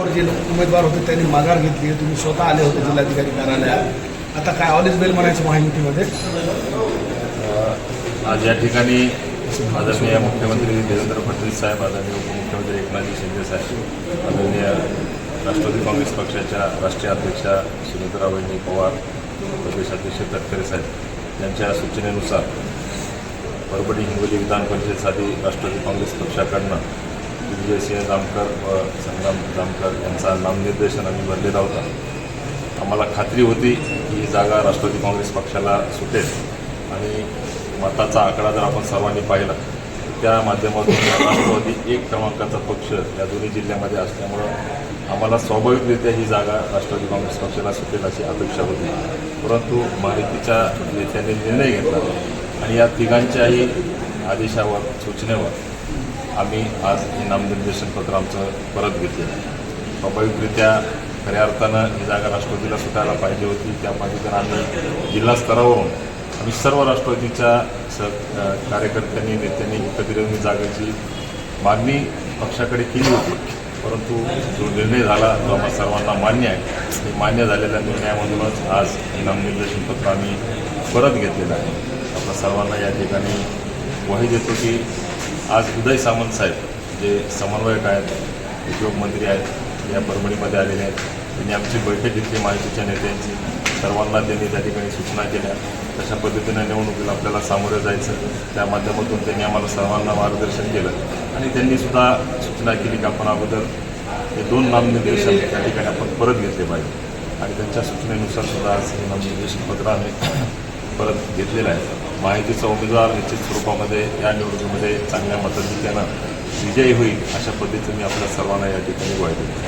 जे उमेदवार होते त्यांनी माघार घेतली. तुम्ही स्वतः आले होते जिल्हाधिकारी कार्यालयात. आता काय ऑल इज वेल म्हणायचं महायुतीमध्ये? आज या ठिकाणी आदरणीय मुख्यमंत्री देवेंद्र फडणवीस साहेब, आदरणीय उपमुख्यमंत्री एकनाथजी शिंदे साहेब, आदरणीय राष्ट्रवादी काँग्रेस पक्षाच्या राष्ट्रीय अध्यक्षा सुनेत्राबाई पवार, प्रदेशाध्यक्ष तटकरे साहेब यांच्या सूचनेनुसार परभणी हिंगोली विधान परिषदेसाठी राष्ट्रवादी काँग्रेस पक्षाकडनं विजयसिंह जामकर व संग्राम जामकर यांचा नामनिर्देशन आम्ही भरलेला होता. आम्हाला खात्री होती की ही जागा राष्ट्रवादी काँग्रेस पक्षाला सुटेल आणि मताचा आकडा जर आपण सर्वांनी पाहिला तर त्या माध्यमातून राष्ट्रवादी एक क्रमांकाचा पक्ष या दोन्ही जिल्ह्यामध्ये असल्यामुळं आम्हाला स्वाभाविकरित्या ही जागा राष्ट्रवादी काँग्रेस पक्षाला सुटेल अशी अपेक्षा होती. परंतु महायुतीच्या नेत्यांनी निर्णय घेतला आणि या तिघांच्याही आदेशावर, सूचनेवर आम्ही आज हे नामनिर्देशन पत्र आमचं परत घेतलेलं आहे. स्वाभाविकरित्या खऱ्या अर्थानं ही जागा राष्ट्रवादीला सुटायला पाहिजे होती. त्या पद्धतीनं आम्ही जिल्हा स्तरावरून आम्ही सर्व राष्ट्रवादीच्या कार्यकर्त्यांनी, नेत्यांनी एकत्र येऊन ही जागेची मागणी पक्षाकडे केली होती. परंतु जो निर्णय झाला तो आम्हाला सर्वांना मान्य आहे. हे मान्य झालेल्या निर्णयामधूनच आज हे नामनिर्देशन पत्र आम्ही परत घेतलेलं आहे. आपल्या सर्वांना या ठिकाणी ग्वाही देतो की आज उदय सामंत साहेब जे समन्वयक आहेत, उद्योगमंत्री आहेत, या परभणीमध्ये आलेले आहेत. त्यांनी आमची बैठक घेतली महायुतीच्या नेत्यांची. सर्वांना त्यांनी त्या ठिकाणी सूचना केल्या कशा पद्धतीनं निवडणुकीला आपल्याला सामोरं जायचं. त्या माध्यमातून त्यांनी आम्हाला सर्वांना मार्गदर्शन केलं आणि त्यांनीसुद्धा सूचना केली की आपण अगोदर हे 2 नामनिर्देशन त्या ठिकाणी आपण परत घेतले पाहिजे आणि त्यांच्या सूचनेनुसार सुद्धा आज हे नामनिर्देशन पत्र आम्ही परत घेतलेलं आहे. महायुतीचा उमेदवार निश्चित स्वरूपामध्ये या निवडणुकीमध्ये चांगल्या मताधिक्यानं विजयी होईल अशा पद्धतीने आपल्या सर्वांना या ठिकाणी ग्वाही देतो.